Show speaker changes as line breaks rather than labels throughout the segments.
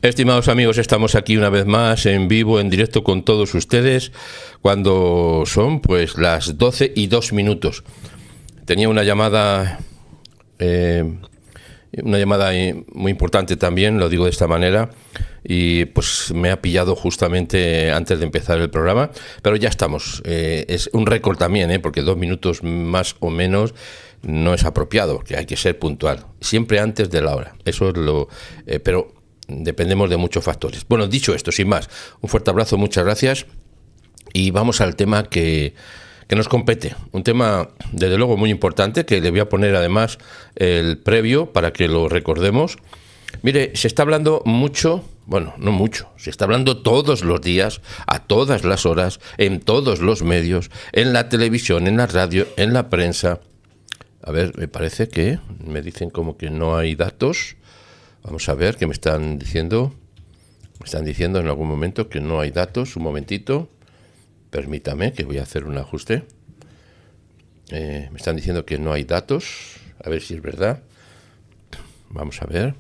Estimados amigos, estamos aquí una vez más en vivo, en directo con todos ustedes, cuando son pues las 12:02. Tenía una llamada muy importante también, lo digo de esta manera, y pues me ha pillado justamente antes de empezar el programa, pero ya estamos. Es un récord también, porque 2 minutos más o menos no es apropiado, porque hay que ser puntual, siempre antes de la hora. Eso es lo... pero dependemos de muchos factores. Bueno, dicho esto, sin más, un fuerte abrazo, muchas gracias, y vamos al tema que nos compete. Un tema, desde luego, muy importante, que le voy a poner además el previo para que lo recordemos. Mire, se está hablando mucho, bueno, no mucho, se está hablando todos los días, a todas las horas, en todos los medios, en la televisión, en la radio, en la prensa. A ver, me parece que me dicen como que no hay datos. Vamos a ver qué me están diciendo. Me están diciendo en algún momento que no hay datos. Un momentito. Permítame que voy a hacer un ajuste. Me están diciendo que no hay datos. A ver si es verdad. Vamos a ver.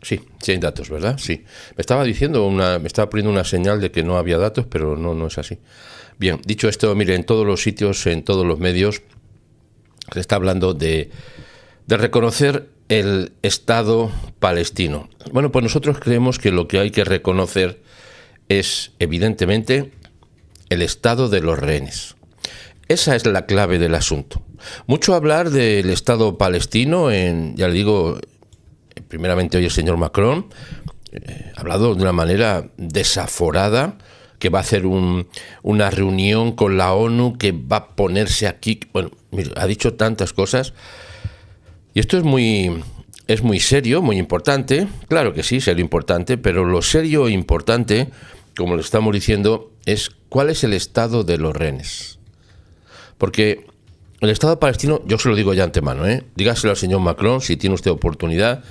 Sí hay datos, ¿verdad? Sí. Me estaba poniendo una señal de que no había datos, pero no es así. Bien, dicho esto, mire, en todos los sitios, en todos los medios, se está hablando de reconocer el Estado palestino. Bueno, pues nosotros creemos que lo que hay que reconocer es, evidentemente, el estado de los rehenes. Esa es la clave del asunto. Mucho hablar del Estado palestino, ya le digo, primeramente hoy el señor Macron ha hablado de una manera desaforada, que va a hacer una reunión con la ONU, que va a ponerse aquí. Bueno, mire, ha dicho tantas cosas. Y esto es muy serio, muy importante. Claro que sí, serio importante, pero lo serio e importante, como le estamos diciendo, es cuál es el estado de los rehenes. Porque el Estado palestino, yo se lo digo ya antemano, dígaselo al señor Macron si tiene usted oportunidad.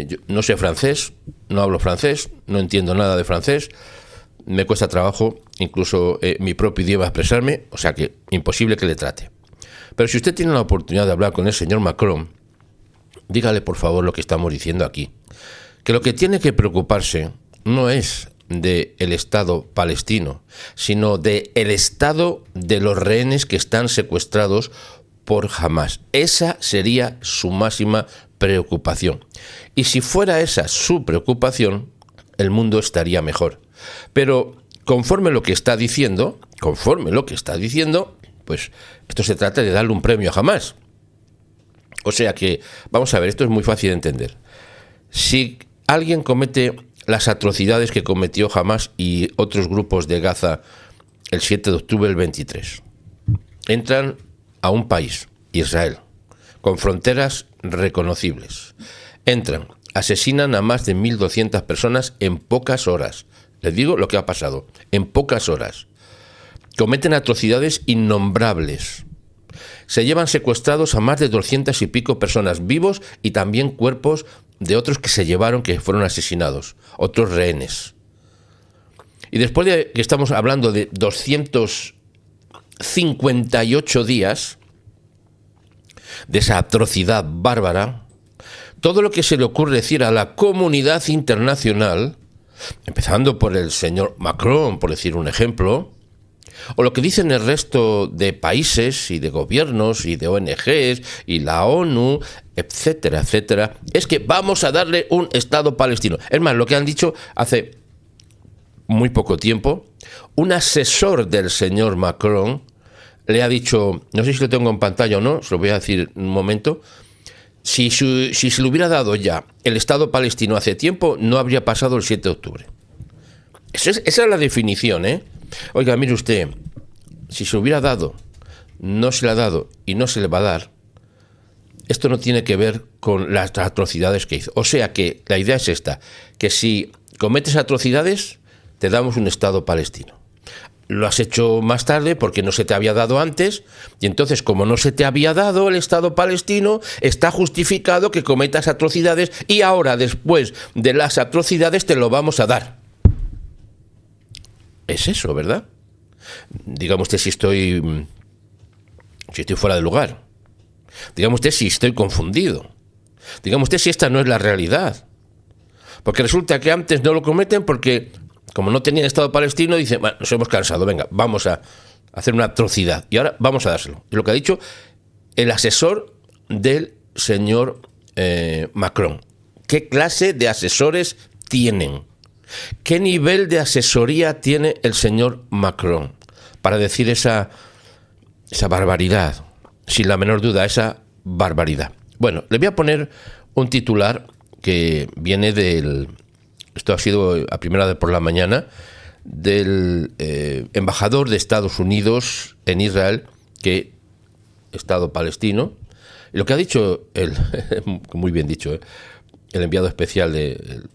Yo no sé francés, no hablo francés, no entiendo nada de francés, me cuesta trabajo, incluso mi propio idioma expresarme, o sea que imposible que le trate. Pero si usted tiene la oportunidad de hablar con el señor Macron, dígale por favor lo que estamos diciendo aquí, que lo que tiene que preocuparse no es del Estado palestino, sino del estado de los rehenes que están secuestrados por Hamás. Esa sería su máxima preocupación. Y si fuera esa su preocupación, el mundo estaría mejor. Pero conforme lo que está diciendo, pues esto se trata de darle un premio a Hamás. O sea que, vamos a ver, esto es muy fácil de entender. Si alguien comete las atrocidades que cometió Hamás y otros grupos de Gaza el 7 de octubre del 23, entran a un país, Israel, con fronteras reconocibles. Entran, asesinan a más de 1.200 personas en pocas horas. Les digo lo que ha pasado, en pocas horas. Cometen atrocidades innombrables. Se llevan secuestrados a más de 200 y pico personas vivos y también cuerpos de otros que se llevaron, que fueron asesinados, otros rehenes. Y después de que estamos hablando de 258 días de esa atrocidad bárbara, todo lo que se le ocurre decir a la comunidad internacional, empezando por el señor Macron, por decir un ejemplo, o lo que dicen el resto de países y de gobiernos y de ONGs y la ONU, etcétera, etcétera, es que vamos a darle un Estado palestino. Es más, lo que han dicho hace muy poco tiempo, un asesor del señor Macron le ha dicho, no sé si lo tengo en pantalla o no, se lo voy a decir en un momento, si se le hubiera dado ya el Estado palestino hace tiempo, no habría pasado el 7 de octubre. Esa es la definición, Oiga, mire usted, si se hubiera dado, no se le ha dado y no se le va a dar, esto no tiene que ver con las atrocidades que hizo. O sea que la idea es esta, que si cometes atrocidades, te damos un Estado palestino. Lo has hecho más tarde porque no se te había dado antes, y entonces como no se te había dado el Estado palestino, está justificado que cometas atrocidades y ahora, después de las atrocidades, te lo vamos a dar. Es eso, ¿verdad? Dígame usted si estoy fuera de lugar. Dígame usted si estoy confundido. Dígame usted si esta no es la realidad. Porque resulta que antes no lo cometen porque, como no tenían Estado palestino, dicen, bueno, nos hemos cansado, venga, vamos a hacer una atrocidad. Y ahora vamos a dárselo. Es lo que ha dicho el asesor del señor Macron. ¿Qué clase de asesores tienen? ¿Qué nivel de asesoría tiene el señor Macron para decir esa barbaridad? Sin la menor duda, esa barbaridad. Bueno, le voy a poner un titular que viene esto ha sido a primera hora por la mañana, del embajador de Estados Unidos en Israel, que Estado palestino, y lo que ha dicho muy bien dicho, el enviado especial el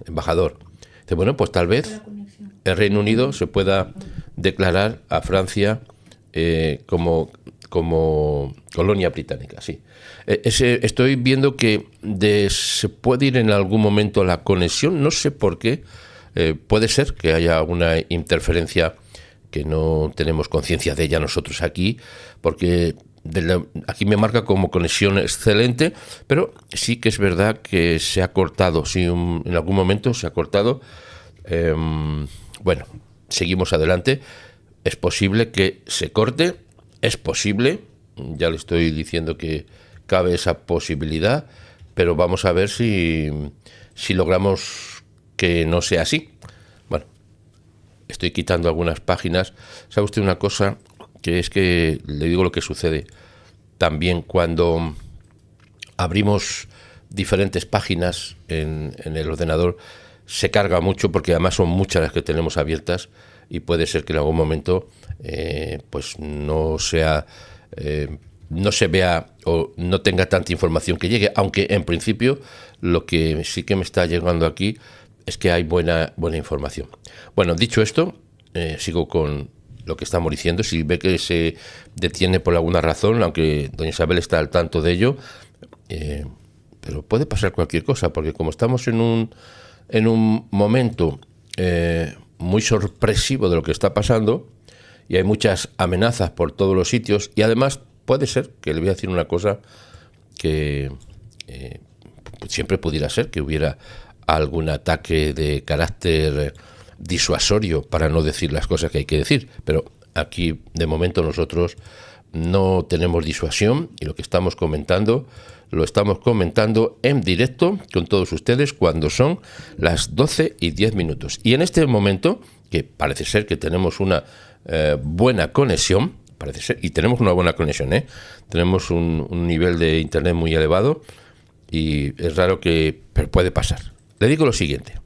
embajador, dice, bueno, pues tal vez el Reino Unido se pueda declarar a Francia como colonia británica, sí. Estoy viendo que se puede ir en algún momento la conexión, no sé por qué, puede ser que haya una interferencia que no tenemos conciencia de ella nosotros aquí, porque aquí me marca como conexión excelente, pero sí que es verdad que se ha cortado, sí, en algún momento se ha cortado. Bueno, seguimos adelante. Es posible que se corte, es posible, ya le estoy diciendo que cabe esa posibilidad, pero vamos a ver si logramos que no sea así. Bueno, estoy quitando algunas páginas. ¿Sabe usted una cosa? Que es que le digo lo que sucede. También cuando abrimos diferentes páginas en el ordenador, se carga mucho porque además son muchas las que tenemos abiertas y puede ser que en algún momento pues no se vea o no tenga tanta información que llegue, aunque en principio lo que sí que me está llegando aquí es que hay buena información. Bueno, dicho esto, sigo con lo que estamos diciendo. Si ve que se detiene por alguna razón, aunque doña Isabel está al tanto de ello, pero puede pasar cualquier cosa, porque como estamos en un momento muy sorpresivo de lo que está pasando y hay muchas amenazas por todos los sitios, y además puede ser que le voy a decir una cosa que siempre pudiera ser que hubiera algún ataque de carácter disuasorio, para no decir las cosas que hay que decir, pero aquí de momento nosotros no tenemos disuasión y lo que estamos comentando lo estamos comentando en directo con todos ustedes cuando son las 12:10. Y en este momento, que parece ser que tenemos una buena conexión, parece ser, y tenemos una buena conexión, tenemos un nivel de internet muy elevado y es raro pero puede pasar. Le digo lo siguiente.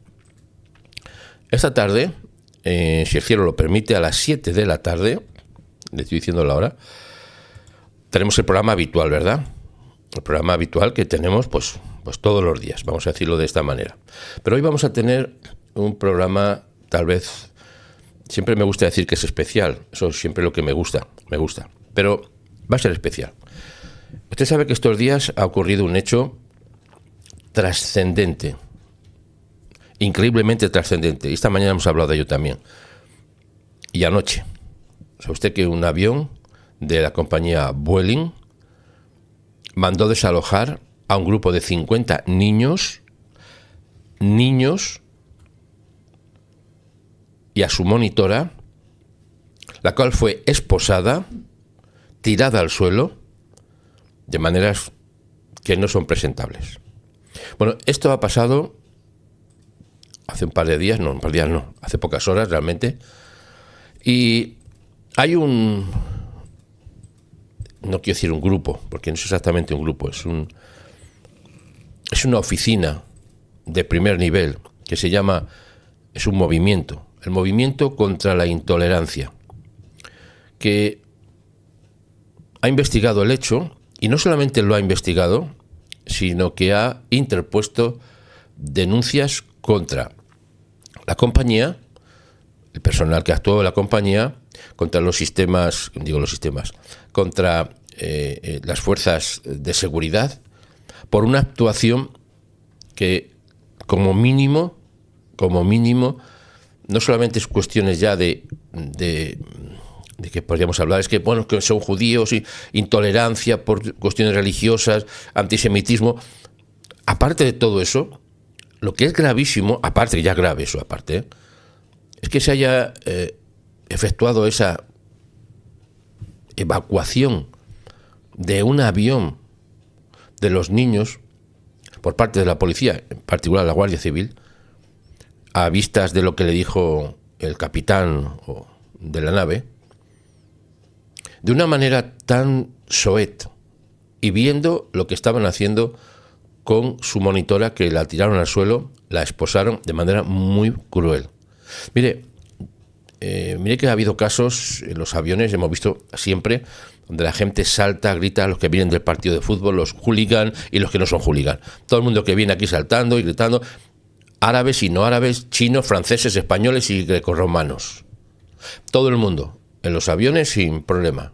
Esta tarde, si el cielo lo permite, a las 7 de la tarde, le estoy diciendo la hora, tenemos el programa habitual, ¿verdad? El programa habitual que tenemos pues todos los días, vamos a decirlo de esta manera. Pero hoy vamos a tener un programa, tal vez, siempre me gusta decir que es especial, eso es siempre lo que me gusta, pero va a ser especial. Usted sabe que estos días ha ocurrido un hecho trascendente, increíblemente trascendente, y esta mañana hemos hablado de ello también, y anoche. ¿Sabe usted que un avión de la compañía Vueling mandó desalojar a un grupo de 50 niños y a su monitora, la cual fue esposada, tirada al suelo, de maneras que no son presentables? Bueno, esto ha pasado hace hace pocas horas realmente, y hay no quiero decir un grupo, porque no es exactamente un grupo, es una oficina de primer nivel que es un movimiento, el movimiento contra la intolerancia, que ha investigado el hecho, y no solamente lo ha investigado, sino que ha interpuesto denuncias contra la compañía, el personal que actuó en la compañía, contra contra las fuerzas de seguridad, por una actuación que como mínimo, no solamente es cuestiones ya de que podríamos hablar, es que bueno, que son judíos, y intolerancia por cuestiones religiosas, antisemitismo. Aparte de todo eso, lo que es gravísimo, aparte, ya grave eso aparte, es que se haya efectuado esa evacuación de un avión de los niños por parte de la policía, en particular la Guardia Civil, a vistas de lo que le dijo el capitán de la nave, de una manera tan soez, y viendo lo que estaban haciendo con su monitora, que la tiraron al suelo, la esposaron de manera muy cruel. Mire que ha habido casos en los aviones, hemos visto siempre, donde la gente salta, grita a los que vienen del partido de fútbol, los hooligan y los que no son hooligan. Todo el mundo que viene aquí saltando y gritando, árabes y no árabes, chinos, franceses, españoles y grecorromanos. Todo el mundo en los aviones sin problema.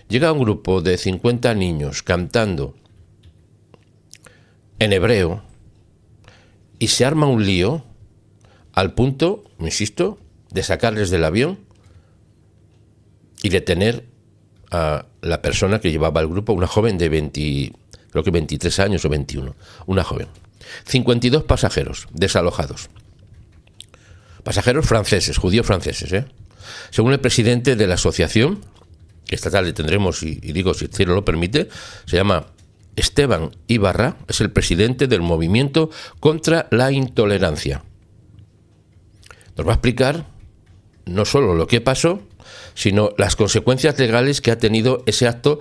Llega un grupo de 50 niños cantando en hebreo y se arma un lío al punto, insisto, de sacarles del avión y detener a la persona que llevaba el grupo, una joven de 23 años o 21, una joven. 52 pasajeros desalojados. Pasajeros franceses, judíos franceses, Según el presidente de la asociación, que esta tarde tendremos, y digo si el cielo lo permite, se llama Esteban Ibarra, es el presidente del Movimiento contra la Intolerancia. Nos va a explicar no solo lo que pasó, sino las consecuencias legales que ha tenido ese acto,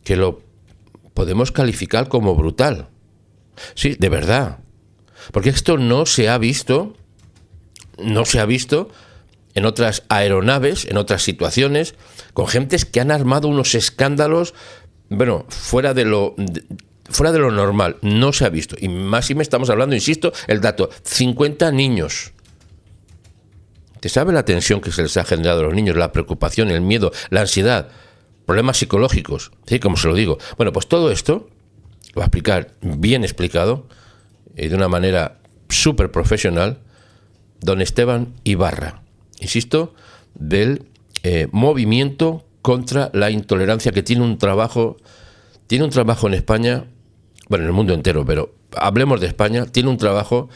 que lo podemos calificar como brutal. Sí, de verdad. Porque esto no se ha visto en otras aeronaves, en otras situaciones, con gentes que han armado unos escándalos, bueno, fuera de lo normal. No se ha visto. Y más si me estamos hablando, insisto, el dato, 50 niños. ¿Te sabe la tensión que se les ha generado a los niños, la preocupación, el miedo, la ansiedad, problemas psicológicos? ¿Sí? Como se lo digo. Bueno, pues todo esto lo va a explicar bien explicado y de una manera súper profesional don Esteban Ibarra, insisto, del Movimiento contra la Intolerancia, que tiene un trabajo en España, bueno, en el mundo entero, pero hablemos de España, tiene un trabajo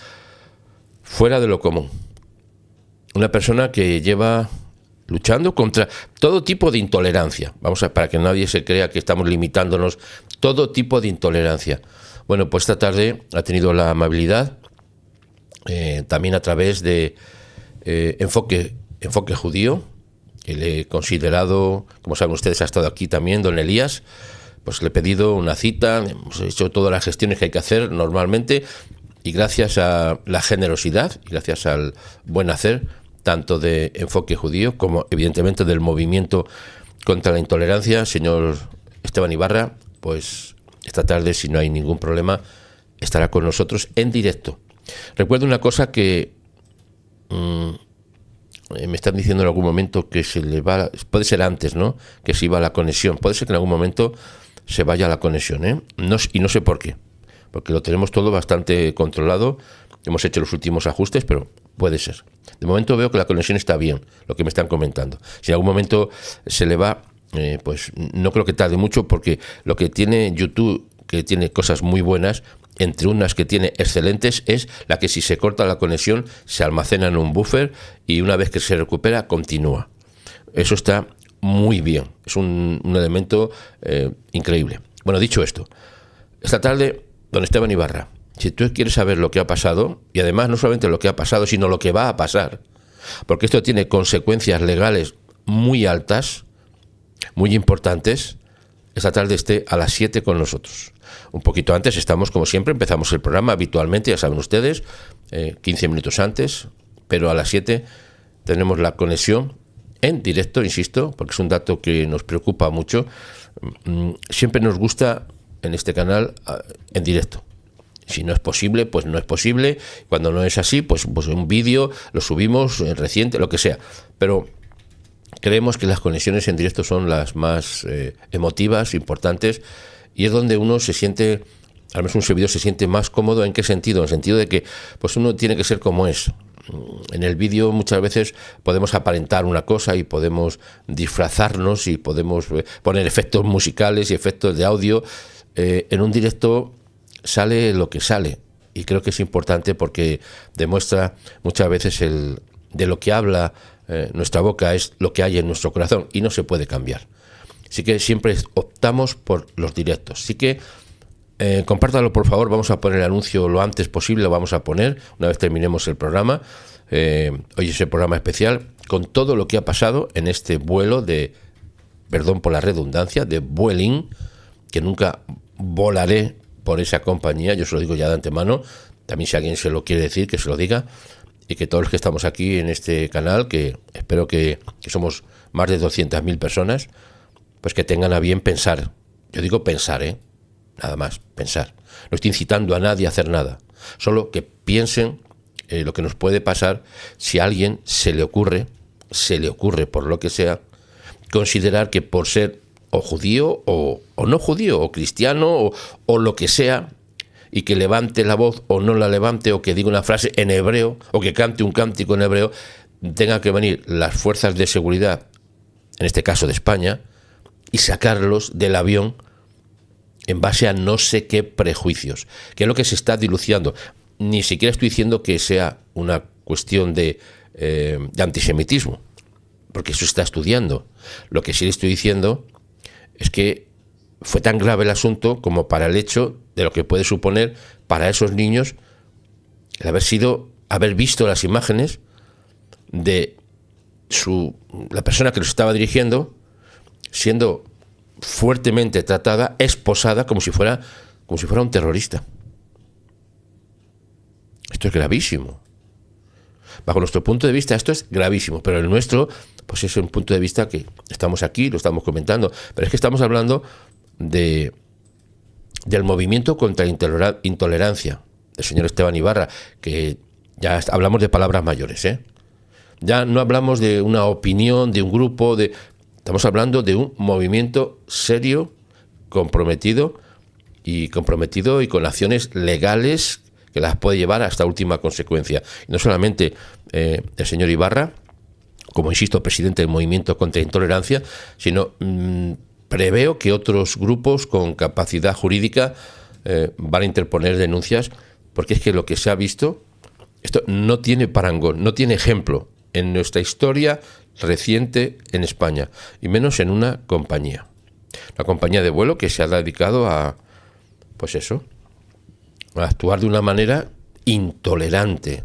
fuera de lo común. Una persona que lleva luchando contra todo tipo de intolerancia. Para que nadie se crea que estamos limitándonos, todo tipo de intolerancia. Bueno, pues esta tarde ha tenido la amabilidad, también a través de Enfoque Judío, que le he considerado, como saben ustedes, ha estado aquí también don Elías, pues le he pedido una cita, hemos hecho todas las gestiones que hay que hacer normalmente, y gracias a la generosidad y gracias al buen hacer, tanto de Enfoque Judío como evidentemente del Movimiento contra la Intolerancia, señor Esteban Ibarra, pues esta tarde, si no hay ningún problema, estará con nosotros en directo. Recuerdo una cosa que me están diciendo en algún momento que se le va, puede ser antes, ¿no?, que se iba la conexión, puede ser que en algún momento se vaya la conexión, y no sé por qué, porque lo tenemos todo bastante controlado, hemos hecho los últimos ajustes, pero puede ser. De momento veo que la conexión está bien, lo que me están comentando. Si en algún momento se le va, pues no creo que tarde mucho, porque lo que tiene YouTube, que tiene cosas muy buenas, entre unas que tiene excelentes, es la que si se corta la conexión se almacena en un buffer y una vez que se recupera continúa. Eso está muy bien, es un elemento increíble. Bueno, dicho esto, esta tarde, don Esteban Ibarra, si tú quieres saber lo que ha pasado, y además no solamente lo que ha pasado, sino lo que va a pasar, porque esto tiene consecuencias legales muy altas, muy importantes, esta tarde esté a las 7 con nosotros. Un poquito antes estamos, como siempre, empezamos el programa habitualmente, ya saben ustedes, 15 minutos antes, pero a las 7 tenemos la conexión en directo, insisto, porque es un dato que nos preocupa mucho. Siempre nos gusta en este canal en directo. Si no es posible, pues no es posible. Cuando no es así, pues un vídeo lo subimos reciente, lo que sea. Pero creemos que las conexiones en directo son las más emotivas, importantes, y es donde uno se siente, al menos un servidor se siente más cómodo. ¿En qué sentido? En el sentido de que pues uno tiene que ser como es. En el vídeo muchas veces podemos aparentar una cosa y podemos disfrazarnos y podemos poner efectos musicales y efectos de audio. En un directo sale lo que sale, y creo que es importante porque demuestra muchas veces de lo que habla nuestra boca es lo que hay en nuestro corazón y no se puede cambiar. Así que siempre optamos por los directos. Así que compártalo, por favor. Vamos a poner el anuncio lo antes posible, lo vamos a poner una vez terminemos el programa. Hoy es el programa especial con todo lo que ha pasado en este vuelo de, perdón por la redundancia, de Vueling, que nunca volaré por esa compañía, yo se lo digo ya de antemano. También si alguien se lo quiere decir, que se lo diga, y que todos los que estamos aquí en este canal, que espero que somos más de 200.000 personas, pues que tengan a bien pensar. Yo digo pensar, nada más, pensar. No estoy incitando a nadie a hacer nada, solo que piensen lo que nos puede pasar si a alguien se le ocurre por lo que sea, considerar que por ser o judío o no judío, o cristiano o lo que sea, y que levante la voz o no la levante, o que diga una frase en hebreo, o que cante un cántico en hebreo, tenga que venir las fuerzas de seguridad, en este caso de España, y sacarlos del avión en base a no sé qué prejuicios, que es lo que se está dilucidando. Ni siquiera estoy diciendo que sea una cuestión de antisemitismo, porque eso se está estudiando. Lo que sí le estoy diciendo es que fue tan grave el asunto como para el hecho de lo que puede suponer para esos niños el haber visto las imágenes de la persona que los estaba dirigiendo siendo fuertemente tratada, esposada, como si fuera un terrorista. Esto es gravísimo. Bajo nuestro punto de vista esto es gravísimo, pero el nuestro pues es un punto de vista que estamos aquí, lo estamos comentando, pero es que estamos hablando del movimiento contra la intolerancia del señor Esteban Ibarra, que ya hablamos de palabras mayores, ya no hablamos de una opinión, de un grupo, estamos hablando de un movimiento serio, comprometido y con acciones legales que las puede llevar hasta última consecuencia. Y no solamente el señor Ibarra, como insisto, presidente del movimiento contra la intolerancia, sino preveo que otros grupos con capacidad jurídica van a interponer denuncias, porque es que lo que se ha visto, esto no tiene parangón, no tiene ejemplo en nuestra historia reciente en España, y menos en una compañía. La compañía de vuelo que se ha dedicado a actuar de una manera intolerante,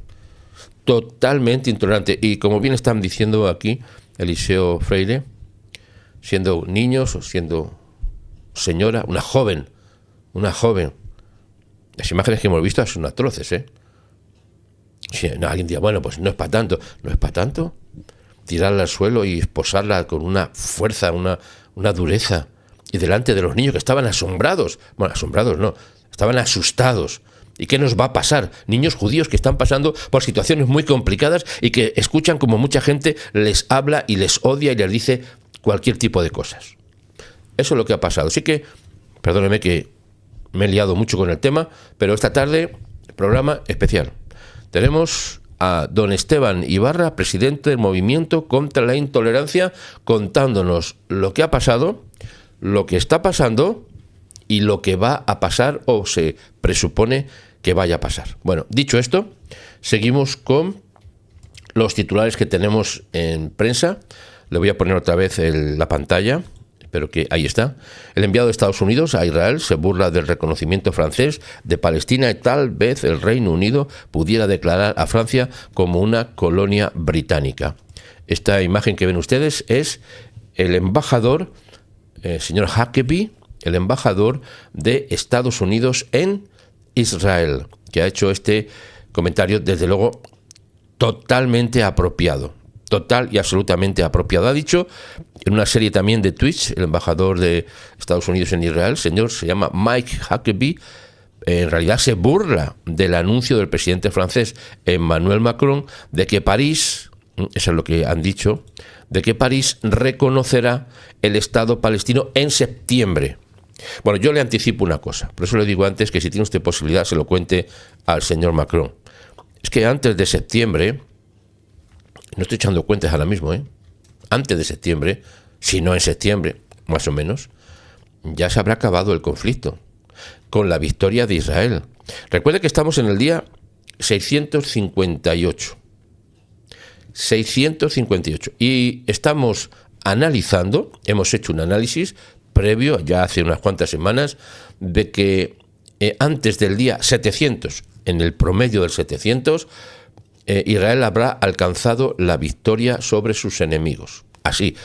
totalmente intolerante. Y como bien están diciendo aquí Eliseo Freire, siendo niños o siendo señora, una joven. Las imágenes que hemos visto son atroces, Si alguien dirá, bueno, pues no es para tanto. ¿No es para tanto? Tirarla al suelo y esposarla con una fuerza, una dureza, y delante de los niños que estaban asombrados. Bueno, asombrados no, estaban asustados. ¿Y qué nos va a pasar? Niños judíos que están pasando por situaciones muy complicadas y que escuchan como mucha gente les habla y les odia y les dice cualquier tipo de cosas. Eso es lo que ha pasado. Así que, perdóneme que me he liado mucho con el tema, pero esta tarde, programa especial. Tenemos a don Esteban Ibarra, presidente del Movimiento contra la Intolerancia, contándonos lo que ha pasado, lo que está pasando y lo que va a pasar o se presupone que vaya a pasar. Bueno, dicho esto, seguimos con los titulares que tenemos en prensa. Le voy a poner otra vez la pantalla, pero que ahí está. El enviado de Estados Unidos a Israel se burla del reconocimiento francés de Palestina y tal vez el Reino Unido pudiera declarar a Francia como una colonia británica. Esta imagen que ven ustedes es el embajador, señor Huckabee, el embajador de Estados Unidos en Israel, que ha hecho este comentario, desde luego, totalmente apropiado. Total y absolutamente apropiado. Ha dicho en una serie también de tweets, el embajador de Estados Unidos en Israel, señor, se llama Mike Huckabee, en realidad se burla del anuncio del presidente francés Emmanuel Macron de que París, eso es lo que han dicho, de que París reconocerá el Estado palestino en septiembre. Bueno, yo le anticipo una cosa, por eso le digo antes que si tiene usted posibilidad se lo cuente al señor Macron. Es que antes de septiembre, no estoy echando cuentas ahora mismo, antes de septiembre, si no en septiembre, más o menos, ya se habrá acabado el conflicto. con la victoria de Israel. Recuerde que estamos en el día 658. 658. Y estamos analizando, hemos hecho un análisis previo, ya hace unas cuantas semanas, de que antes del día 700, en el promedio del 700, Israel habrá alcanzado la victoria sobre sus enemigos. Así,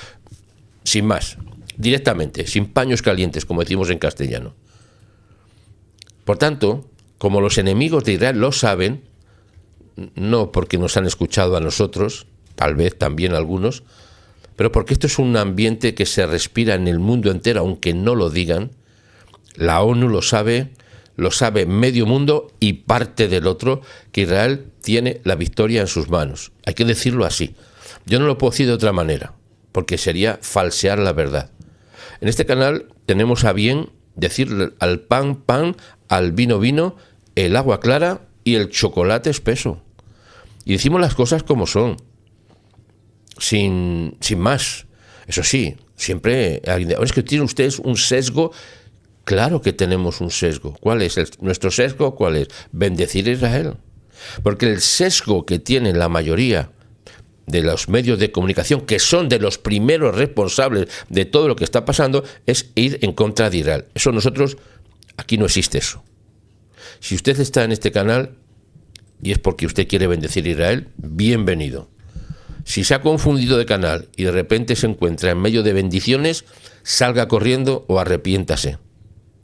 sin más, directamente, sin paños calientes, como decimos en castellano. Por tanto, como los enemigos de Israel lo saben, no porque nos han escuchado a nosotros, tal vez también algunos, pero porque esto es un ambiente que se respira en el mundo entero, aunque no lo digan. La ONU lo sabe medio mundo y parte del otro, que Israel tiene la victoria en sus manos. Hay que decirlo así. Yo no lo puedo decir de otra manera, porque sería falsear la verdad. En este canal tenemos a bien decir al pan, pan, al vino, vino, el agua clara y el chocolate espeso. Y decimos las cosas como son, sin más. Eso sí, siempre es que tienen ustedes un sesgo. Claro que tenemos un sesgo. ¿Cuál es nuestro sesgo? ¿Cuál es? Bendecir a Israel. Porque el sesgo que tienen la mayoría de los medios de comunicación, que son de los primeros responsables de todo lo que está pasando, es ir en contra de Israel. Eso nosotros, aquí no existe eso. Si usted está en este canal y es porque usted quiere bendecir a Israel, bienvenido. Si se ha confundido de canal y de repente se encuentra en medio de bendiciones, salga corriendo o arrepiéntase.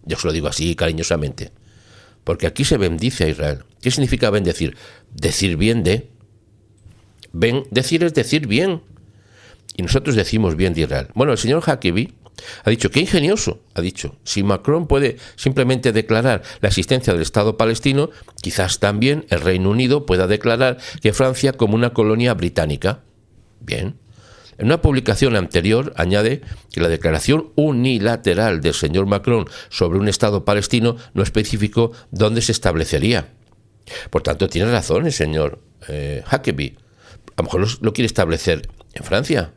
Yo se lo digo así cariñosamente. Porque aquí se bendice a Israel. ¿Qué significa bendecir? Decir bien de. Decir es decir bien. Y nosotros decimos bien de Israel. Bueno, el señor Huckabee ha dicho, qué ingenioso, ha dicho, si Macron puede simplemente declarar la existencia del Estado palestino, quizás también el Reino Unido pueda declarar que Francia como una colonia británica. Bien. En una publicación anterior añade que la declaración unilateral del señor Macron sobre un Estado palestino no especificó dónde se establecería. Por tanto, tiene razón el señor Huckabee. A lo mejor lo quiere establecer en Francia.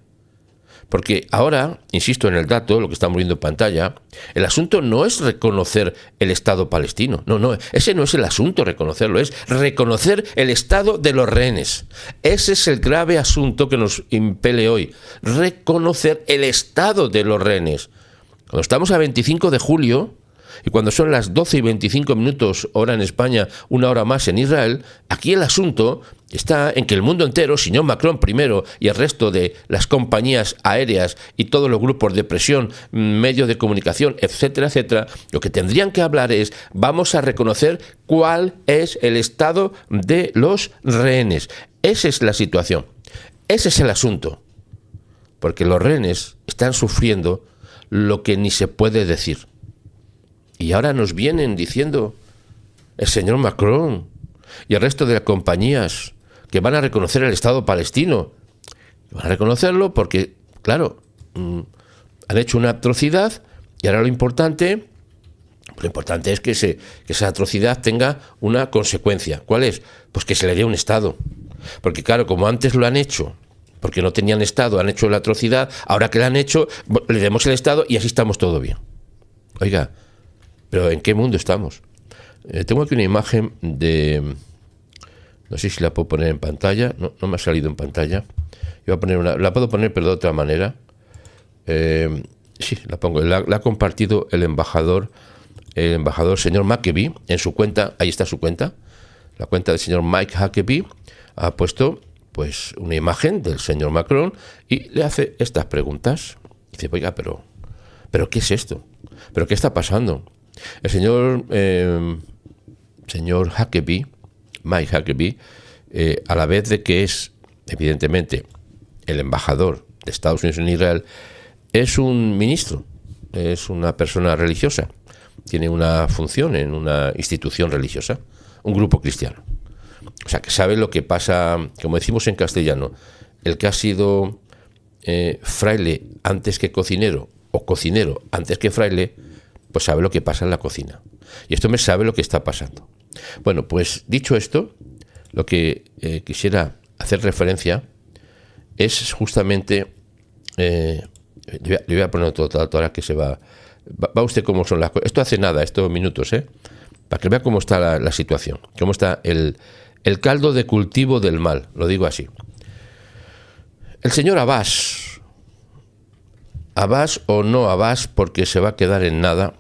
Porque ahora, insisto en el dato, lo que estamos viendo en pantalla, el asunto no es reconocer el Estado palestino. No, ese no es el asunto, reconocerlo, es reconocer el estado de los rehenes. Ese es el grave asunto que nos impele hoy, reconocer el estado de los rehenes. Cuando estamos a 25 de julio, y cuando son las 12:25 hora en España, una hora más en Israel, aquí el asunto está en que el mundo entero, señor Macron primero y el resto de las compañías aéreas y todos los grupos de presión, medios de comunicación, etcétera, etcétera, lo que tendrían que hablar es, vamos a reconocer cuál es el estado de los rehenes. Esa es la situación. Ese es el asunto. Porque los rehenes están sufriendo lo que ni se puede decir. Y ahora nos vienen diciendo el señor Macron y el resto de las compañías que van a reconocer el Estado palestino. Van a reconocerlo porque, claro, han hecho una atrocidad y ahora lo importante es que esa atrocidad tenga una consecuencia. ¿Cuál es? Pues que se le dé un Estado. Porque, claro, como antes lo han hecho, porque no tenían Estado, han hecho la atrocidad, ahora que la han hecho, le demos el Estado y así estamos todo bien. Oiga, pero ¿en qué mundo estamos? Tengo aquí una imagen de... No sé si la puedo poner en pantalla. No me ha salido en pantalla. Yo voy a poner la puedo poner, pero de otra manera. Sí, la pongo. La ha compartido el embajador señor Huckabee en su cuenta. Ahí está su cuenta. La cuenta del señor Mike Huckabee ha puesto pues una imagen del señor Macron y le hace estas preguntas. Dice, oiga, pero ¿qué es esto? ¿Pero qué está pasando? El señor Huckabee, Mike Huckabee, a la vez de que es, evidentemente, el embajador de Estados Unidos en Israel, es un ministro, es una persona religiosa, tiene una función en una institución religiosa, un grupo cristiano. O sea, que sabe lo que pasa, como decimos en castellano, el que ha sido fraile antes que cocinero, o cocinero antes que fraile, pues sabe lo que pasa en la cocina. Y esto me sabe lo que está pasando. Bueno, pues dicho esto, lo que quisiera hacer referencia es justamente... le voy a poner otro dato ahora que se va Va usted cómo son las cosas. Esto hace nada, estos minutos, para que vea cómo está la situación, cómo está el caldo de cultivo del mal, lo digo así. El señor Abbas o no Abbas, porque se va a quedar en nada,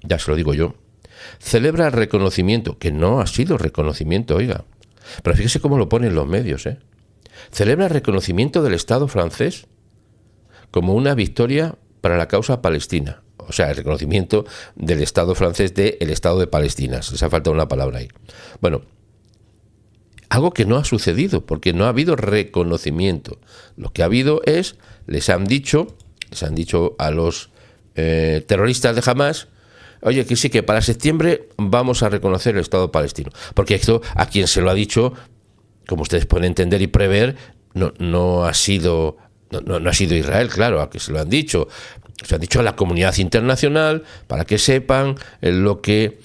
ya se lo digo yo, celebra el reconocimiento, que no ha sido reconocimiento, oiga, pero fíjese cómo lo ponen los medios, celebra el reconocimiento del Estado francés como una victoria para la causa palestina. O sea, el reconocimiento del Estado francés del Estado de Palestina. Les ha faltado una palabra ahí. Bueno, algo que no ha sucedido, porque no ha habido reconocimiento. Lo que ha habido es, les han dicho a los terroristas de Hamás, oye, que sí, que para septiembre vamos a reconocer el Estado palestino. Porque esto, a quien se lo ha dicho, como ustedes pueden entender y prever, no ha sido Israel, claro, a que se lo han dicho. Se han dicho a la comunidad internacional para que sepan lo que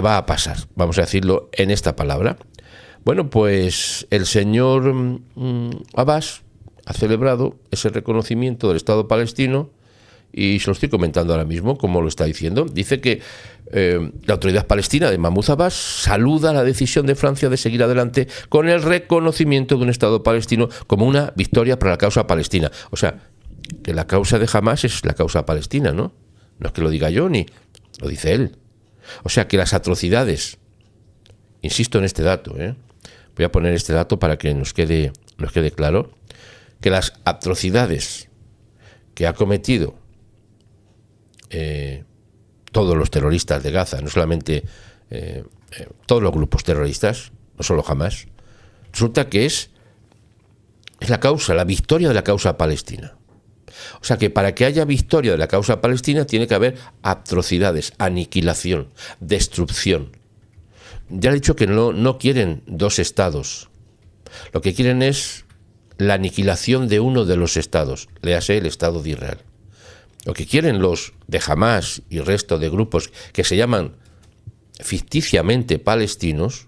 va a pasar. Vamos a decirlo en esta palabra. Bueno, pues el señor Abbas ha celebrado ese reconocimiento del Estado palestino y se lo estoy comentando ahora mismo, como lo está diciendo. Dice que la autoridad palestina de Mahmoud Abbas saluda la decisión de Francia de seguir adelante con el reconocimiento de un Estado palestino como una victoria para la causa palestina. O sea, que la causa de Hamás es la causa palestina, ¿no? No es que lo diga yo, ni lo dice él. O sea, que las atrocidades, insisto en este dato, voy a poner este dato para que nos quede claro, que las atrocidades que ha cometido todos los terroristas de Gaza, no solamente todos los grupos terroristas, no solo Hamás, resulta que es la victoria de la causa palestina. O sea que para que haya victoria de la causa palestina tiene que haber atrocidades, aniquilación, destrucción. Ya he dicho que no quieren dos estados. Lo que quieren es la aniquilación de uno de los estados, léase el Estado de Israel. Lo que quieren los de Hamás y el resto de grupos que se llaman ficticiamente palestinos,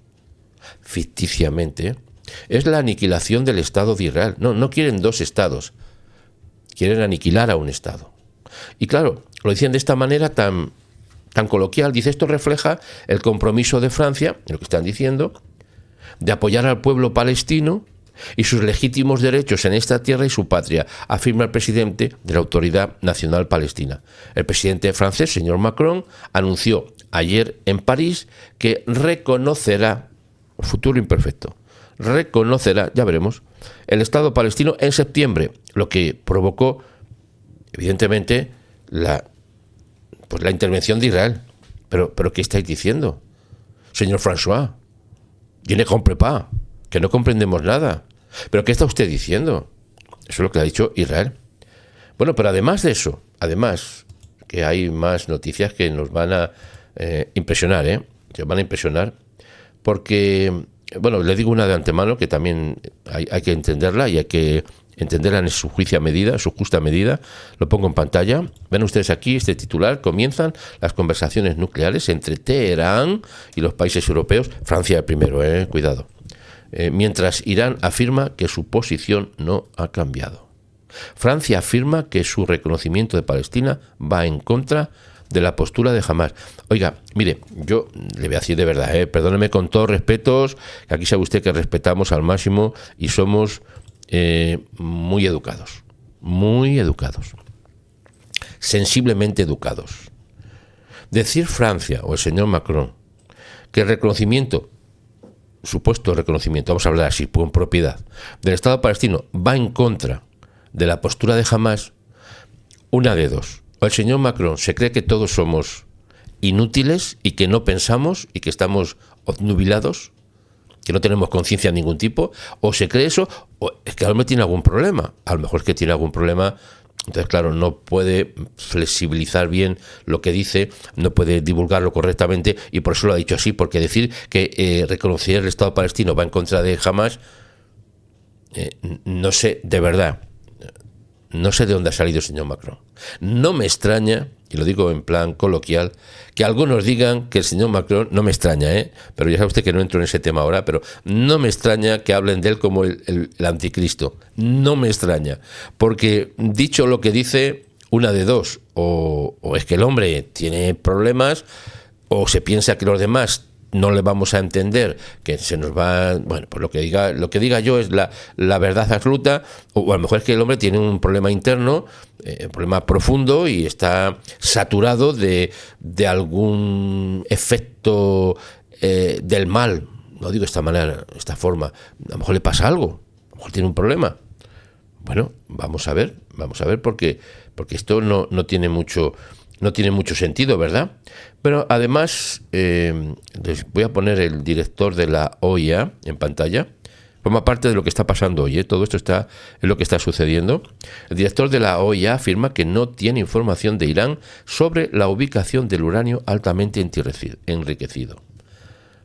es la aniquilación del Estado de Israel. No quieren dos estados. Quieren aniquilar a un Estado. Y claro, lo dicen de esta manera tan coloquial. Dice, esto refleja el compromiso de Francia, lo que están diciendo, de apoyar al pueblo palestino y sus legítimos derechos en esta tierra y su patria, afirma el presidente de la Autoridad Nacional Palestina. El presidente francés, señor Macron, anunció ayer en París que reconocerá, futuro imperfecto, ya veremos, el Estado palestino en septiembre, lo que provocó, evidentemente, la intervención de Israel. Pero ¿qué estáis diciendo? Señor François, je ne comprends pas, que no comprendemos nada. ¿Pero qué está usted diciendo? Eso es lo que ha dicho Israel. Bueno, pero además de eso, que hay más noticias que nos van a impresionar, que van a impresionar, porque, bueno, le digo una de antemano que también hay que entenderla y hay que entenderla en su justa medida. Lo pongo en pantalla. Ven ustedes aquí este titular. Comienzan las conversaciones nucleares entre Teherán y los países europeos. Francia el primero, cuidado. Mientras Irán afirma que su posición no ha cambiado. Francia afirma que su reconocimiento de Palestina va en contra de la postura de Hamás. Oiga, mire, yo le voy a decir de verdad, perdóneme con todos respetos, que aquí sabe usted que respetamos al máximo y somos muy educados, sensiblemente educados. Decir Francia o el señor Macron que el supuesto reconocimiento, vamos a hablar así, con propiedad, del Estado palestino va en contra de la postura de Hamás, una de dos. O el señor Macron se cree que todos somos inútiles y que no pensamos y que estamos obnubilados, que no tenemos conciencia de ningún tipo, o se cree eso, o es que a lo mejor tiene algún problema. A lo mejor es que tiene algún problema, entonces claro, no puede flexibilizar bien lo que dice, no puede divulgarlo correctamente y por eso lo ha dicho así, porque decir que reconocer el Estado palestino va en contra de Hamás, no sé, de verdad, no sé de dónde ha salido el señor Macron. No me extraña, y lo digo en plan coloquial, que algunos digan que el señor Macron, no me extraña, pero ya sabe usted que no entro en ese tema ahora, pero no me extraña que hablen de él como el anticristo. No me extraña, porque dicho lo que dice, una de dos, o es que el hombre tiene problemas, o se piensa que los demás no le vamos a entender, que se nos va, bueno, pues lo que diga yo es la verdad absoluta, o a lo mejor es que el hombre tiene un problema interno, un problema profundo, y está saturado de algún efecto del mal. No digo de esta manera, de esta forma. A lo mejor le pasa algo, a lo mejor tiene un problema. Bueno, vamos a ver, porque esto no tiene mucho sentido, ¿verdad? Pero además, les voy a poner el director de la OIA en pantalla. Forma parte de lo que está pasando hoy, ¿eh? Todo esto es lo que está sucediendo. El director de la OIA afirma que no tiene información de Irán sobre la ubicación del uranio altamente enriquecido.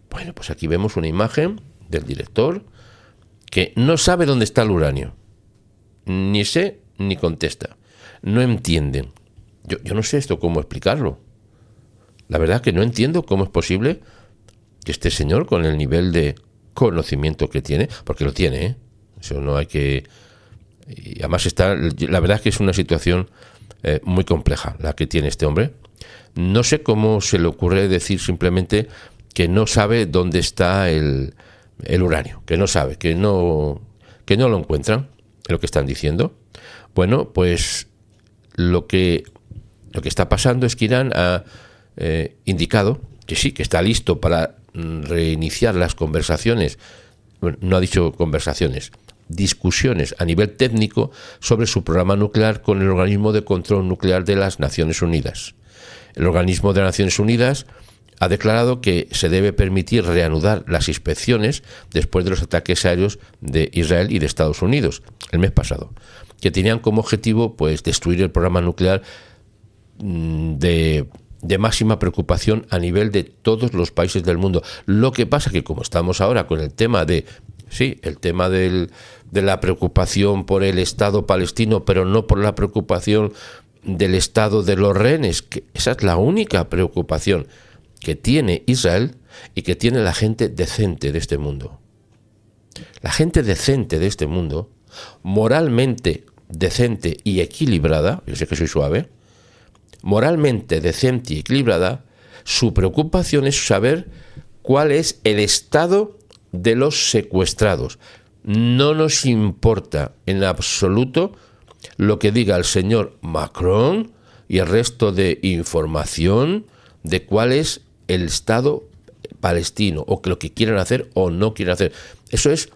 Bueno, pues aquí vemos una imagen del director que no sabe dónde está el uranio. Ni sé ni contesta. No entienden. Yo no sé esto cómo explicarlo. La verdad que no entiendo cómo es posible que este señor, con el nivel de conocimiento que tiene, porque lo tiene, ¿eh? Eso no hay que... Y además la verdad es que es una situación muy compleja la que tiene este hombre. No sé cómo se le ocurre decir simplemente que no sabe dónde está el uranio, que no sabe, que no lo encuentran, es lo que están diciendo. Bueno, pues lo que está pasando es que Irán ha indicado que sí, que está listo para reiniciar las conversaciones, bueno, no ha dicho conversaciones, discusiones a nivel técnico sobre su programa nuclear con el Organismo de Control Nuclear de las Naciones Unidas. El Organismo de las Naciones Unidas ha declarado que se debe permitir reanudar las inspecciones después de los ataques aéreos de Israel y de Estados Unidos el mes pasado, que tenían como objetivo pues destruir el programa nuclear de máxima preocupación a nivel de todos los países del mundo. Lo que pasa que como estamos ahora con el tema de la preocupación por el Estado palestino, pero no por la preocupación del Estado de los rehenes, que esa es la única preocupación que tiene Israel y que tiene la gente decente de este mundo. La gente decente de este mundo, moralmente decente y equilibrada, yo sé que soy suave, moralmente decente y equilibrada, su preocupación es saber cuál es el estado de los secuestrados. No nos importa en absoluto lo que diga el señor Macron y el resto de información de cuál es el Estado palestino, o lo que quieran hacer o no quieran hacer. Eso es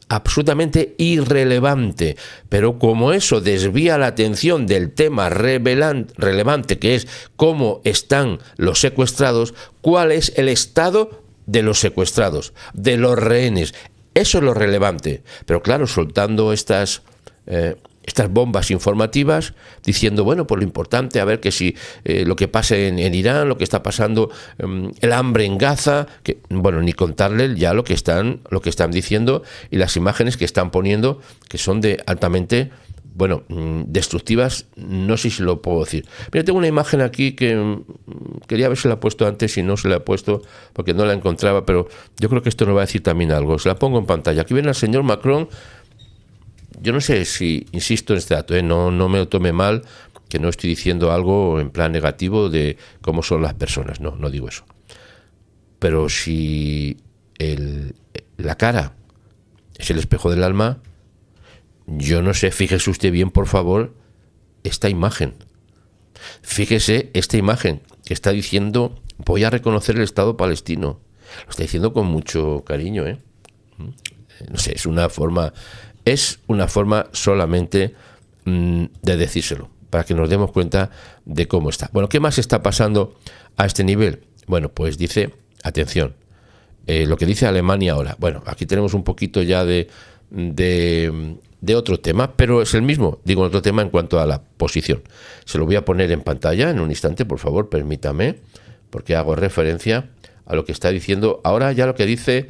absolutamente irrelevante, pero como eso desvía la atención del tema relevante, que es cómo están los secuestrados, cuál es el estado de los secuestrados, de los rehenes, eso es lo relevante. Pero claro, soltando estas bombas informativas, diciendo, bueno, pues lo importante, a ver que si lo que pasa en Irán, lo que está pasando, el hambre en Gaza, que, bueno, ni contarle ya lo que están diciendo y las imágenes que están poniendo, que son de altamente, bueno, destructivas, no sé si lo puedo decir. Mira, tengo una imagen aquí que quería haberse la puesto antes y no se la he puesto porque no la encontraba, pero yo creo que esto nos va a decir también algo. Se la pongo en pantalla. Aquí ven al señor Macron. Yo no sé si insisto en este dato, no me lo tome mal, que no estoy diciendo algo en plan negativo de cómo son las personas, no digo eso. Pero si la cara es el espejo del alma, yo no sé, fíjese usted bien, por favor, esta imagen. Fíjese esta imagen que está diciendo, voy a reconocer el Estado palestino. Lo está diciendo con mucho cariño, No sé, es una forma solamente de decírselo, para que nos demos cuenta de cómo está. Bueno, ¿qué más está pasando a este nivel? Bueno, pues dice, atención, lo que dice Alemania ahora. Bueno, aquí tenemos un poquito ya de otro tema, pero es el mismo, digo, otro tema en cuanto a la posición. Se lo voy a poner en pantalla en un instante, por favor, permítame, porque hago referencia a lo que está diciendo ahora ya lo que dice,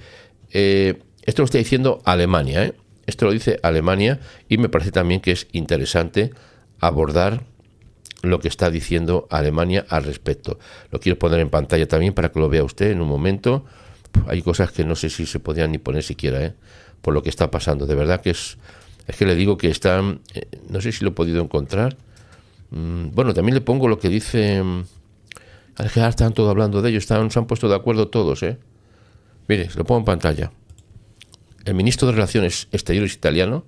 esto lo está diciendo Alemania, Esto lo dice Alemania y me parece también que es interesante abordar lo que está diciendo Alemania al respecto. Lo quiero poner en pantalla también para que lo vea usted en un momento. Hay cosas que no sé si se podían ni poner siquiera, por lo que está pasando. De verdad que es que le digo que están, no sé si lo he podido encontrar, Bueno, también le pongo lo que dice... Es que ahora están todos hablando de ello, se han puesto de acuerdo todos, ¿eh? Mire, se lo pongo en pantalla. El ministro de Relaciones Exteriores italiano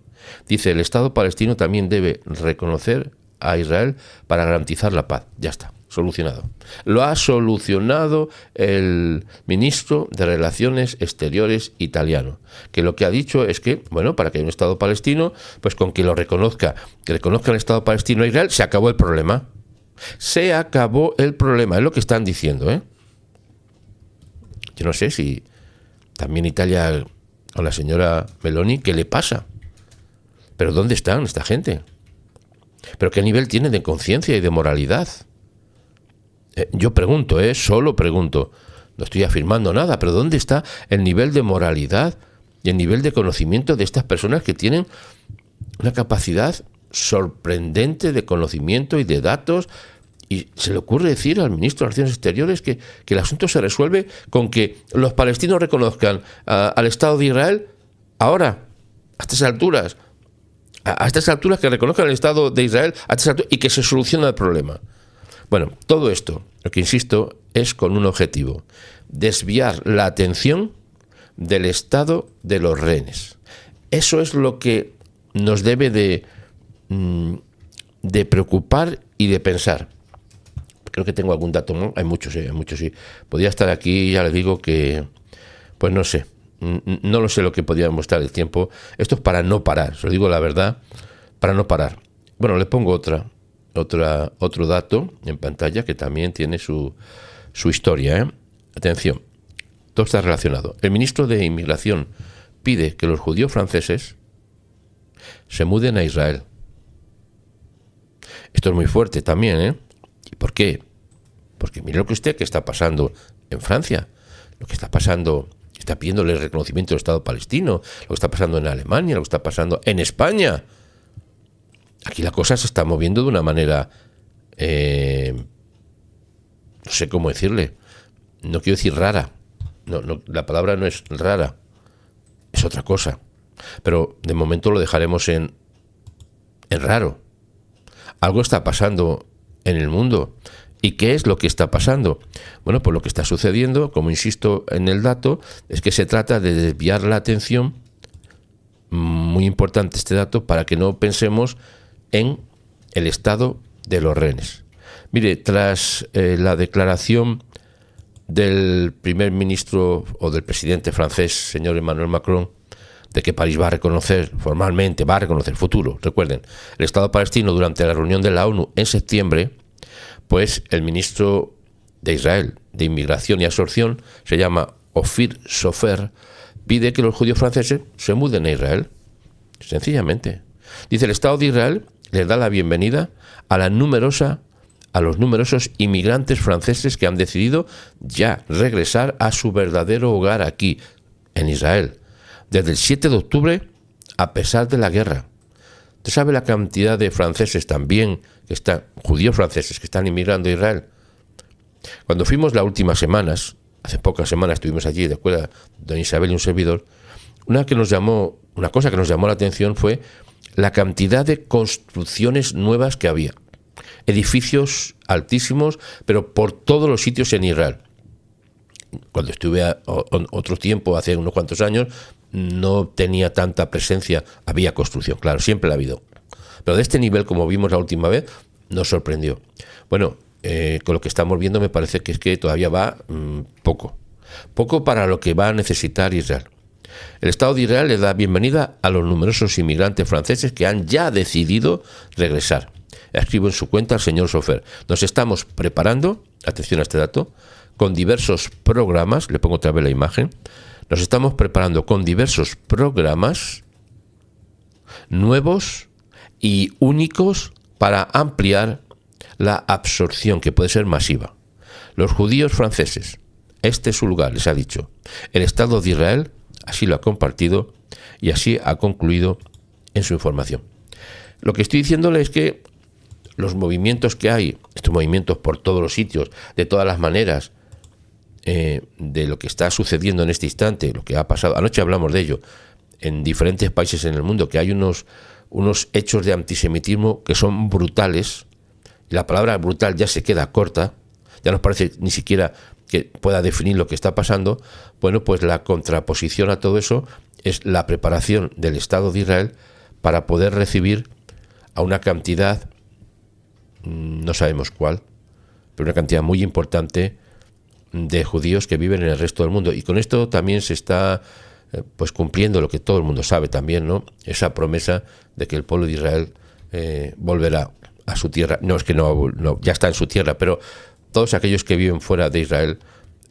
dice: el Estado palestino también debe reconocer a Israel para garantizar la paz. Ya está, solucionado. Lo ha solucionado el ministro de Relaciones Exteriores italiano, que lo que ha dicho es que, bueno, para que haya un Estado palestino, pues con que reconozca el Estado palestino a Israel, se acabó el problema. Se acabó el problema, es lo que están diciendo, ¿eh? Yo no sé si también Italia, con la señora Meloni, ¿qué le pasa? ¿Pero dónde están esta gente? ¿Pero qué nivel tienen de conciencia y de moralidad? Yo pregunto, solo pregunto. No estoy afirmando nada, pero ¿dónde está el nivel de moralidad y el nivel de conocimiento de estas personas que tienen una capacidad sorprendente de conocimiento y de datos? Y se le ocurre decir al ministro de Relaciones Exteriores que el asunto se resuelve con que los palestinos reconozcan al Estado de Israel ahora, a estas alturas. A estas alturas, que reconozcan el Estado de Israel a estas alturas, y que se soluciona el problema. Bueno, todo esto, lo que insisto, es con un objetivo: desviar la atención del estado de los rehenes. Eso es lo que nos debe de preocupar y de pensar. Creo que tengo algún dato, ¿no? Hay muchos, sí. Podría estar aquí, ya les digo que, pues no sé. No lo sé lo que podría mostrar el tiempo. Esto es para no parar, os lo digo la verdad, para no parar. Bueno, le pongo otro dato en pantalla que también tiene su historia, ¿eh? Atención, todo está relacionado. El ministro de Inmigración pide que los judíos franceses se muden a Israel. Esto es muy fuerte también, ¿eh? ¿Y por qué? Porque mire lo que está pasando en Francia, lo que está pasando... Está pidiéndole el reconocimiento del Estado palestino, lo que está pasando en Alemania, lo que está pasando en España. Aquí la cosa se está moviendo de una manera, no sé cómo decirle, no quiero decir rara, no, la palabra no es rara, es otra cosa, pero de momento lo dejaremos en raro. Algo está pasando en el mundo. ¿Y qué es lo que está pasando? Bueno, pues lo que está sucediendo, como insisto en el dato, es que se trata de desviar la atención, muy importante este dato, para que no pensemos en el estado de los rehenes. Mire, tras la declaración del primer ministro o del presidente francés, señor Emmanuel Macron, de que París va a reconocer formalmente, va a reconocer futuro, recuerden, el Estado palestino durante la reunión de la ONU en septiembre, pues el ministro de Israel de Inmigración y Absorción, se llama Ofir Sofer, pide que los judíos franceses se muden a Israel. Sencillamente. Dice: el Estado de Israel les da la bienvenida a los numerosos inmigrantes franceses que han decidido ya regresar a su verdadero hogar aquí, en Israel, desde el 7 de octubre, a pesar de la guerra. ¿Usted sabe la cantidad de franceses también, judíos franceses, que están inmigrando a Israel? Cuando fuimos las últimas semanas, hace pocas semanas estuvimos allí de escuela, don Isabel y un servidor, una cosa que nos llamó la atención fue la cantidad de construcciones nuevas que había. Edificios altísimos, pero por todos los sitios en Israel. Cuando estuve otro tiempo, hace unos cuantos años, no tenía tanta presencia, había construcción, claro, siempre la ha habido. Pero de este nivel, como vimos la última vez, nos sorprendió. Bueno, con lo que estamos viendo me parece que es que todavía va poco para lo que va a necesitar Israel. El Estado de Israel le da bienvenida a los numerosos inmigrantes franceses que han ya decidido regresar. Escribo en su cuenta al señor Sofer: nos estamos preparando, atención a este dato, con diversos programas, le pongo otra vez la imagen, nos estamos preparando con diversos programas nuevos y únicos para ampliar la absorción, que puede ser masiva. Los judíos franceses, este es su lugar, les ha dicho. El Estado de Israel así lo ha compartido y así ha concluido en su información. Lo que estoy diciéndole es que los movimientos que hay, estos movimientos por todos los sitios, de todas las maneras, de lo que está sucediendo en este instante, lo que ha pasado, anoche hablamos de ello, en diferentes países en el mundo, que hay unos hechos de antisemitismo que son brutales, la palabra brutal ya se queda corta, ya nos parece ni siquiera que pueda definir lo que está pasando. Bueno, pues la contraposición a todo eso es la preparación del Estado de Israel para poder recibir a una cantidad, no sabemos cuál, pero una cantidad muy importante de judíos que viven en el resto del mundo. Y con esto también se está pues cumpliendo lo que todo el mundo sabe también, ¿no? Esa promesa de que el pueblo de Israel volverá a su tierra. No es que no, ya está en su tierra, pero todos aquellos que viven fuera de Israel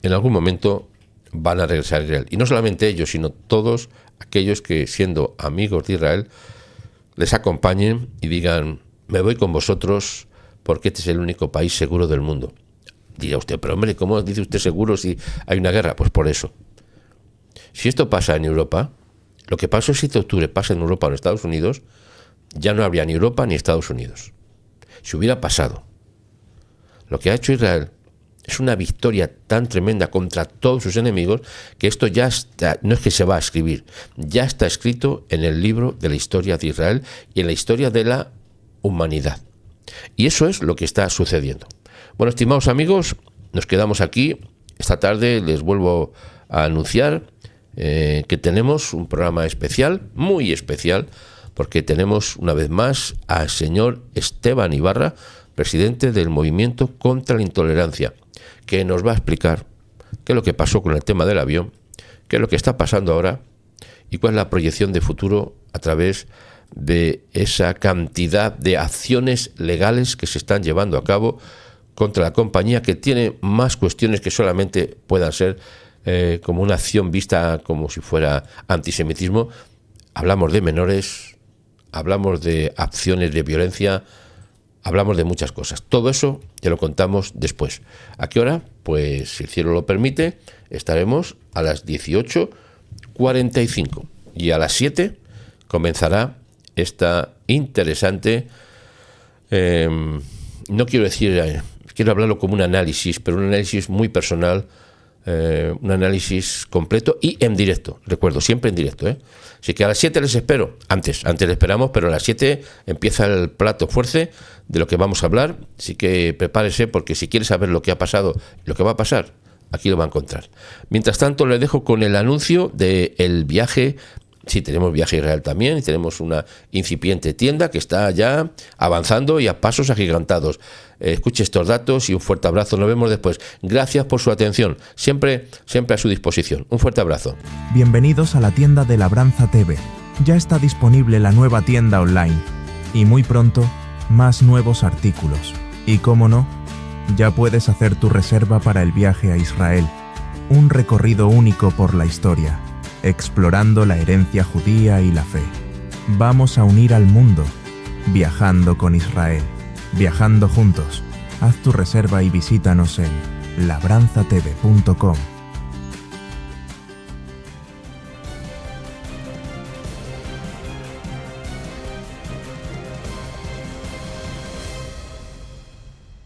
en algún momento van a regresar a Israel. Y no solamente ellos, sino todos aquellos que, siendo amigos de Israel, les acompañen y digan: me voy con vosotros porque este es el único país seguro del mundo. Dirá usted: pero hombre, ¿cómo dice usted seguro si hay una guerra? Pues por eso. Si esto pasa en Europa, lo que pasó el 7 de octubre pasa en Europa o en Estados Unidos, ya no habría ni Europa ni Estados Unidos. Si hubiera pasado lo que ha hecho Israel, es una victoria tan tremenda contra todos sus enemigos, que esto ya está, no es que se va a escribir, ya está escrito en el libro de la historia de Israel y en la historia de la humanidad. Y eso es lo que está sucediendo. Bueno, estimados amigos, nos quedamos aquí. Esta tarde les vuelvo a anunciar que tenemos un programa especial, muy especial, porque tenemos una vez más al señor Esteban Ibarra, presidente del Movimiento contra la Intolerancia, que nos va a explicar qué es lo que pasó con el tema del avión, qué es lo que está pasando ahora y cuál es la proyección de futuro a través de esa cantidad de acciones legales que se están llevando a cabo contra la compañía, que tiene más cuestiones que solamente puedan ser como una acción vista como si fuera antisemitismo. Hablamos de menores, hablamos de acciones de violencia, hablamos de muchas cosas. Todo eso te lo contamos después. ¿A qué hora? Pues, si el cielo lo permite, estaremos a las 18:45 y a las 7 comenzará esta interesante, no quiero decir, quiero hablarlo como un análisis, pero un análisis muy personal, un análisis completo y en directo, recuerdo, siempre en directo, Así que a las 7 les espero, antes les esperamos, pero a las 7 empieza el plato fuerte de lo que vamos a hablar, así que prepárese, porque si quiere saber lo que ha pasado, lo que va a pasar, aquí lo va a encontrar. Mientras tanto, le dejo con el anuncio del viaje. Sí, tenemos viaje a Israel también, y tenemos una incipiente tienda que está ya avanzando y a pasos agigantados. Escuche estos datos y un fuerte abrazo. Nos vemos después. Gracias por su atención. Siempre a su disposición. Un fuerte abrazo.
Bienvenidos a la tienda de Labranza TV. Ya está disponible la nueva tienda online. Y muy pronto, más nuevos artículos. Y cómo no, ya puedes hacer tu reserva para el viaje a Israel. Un recorrido único por la historia, explorando la herencia judía y la fe. Vamos a unir al mundo, viajando con Israel, viajando juntos. Haz tu reserva y visítanos en labranzatv.com.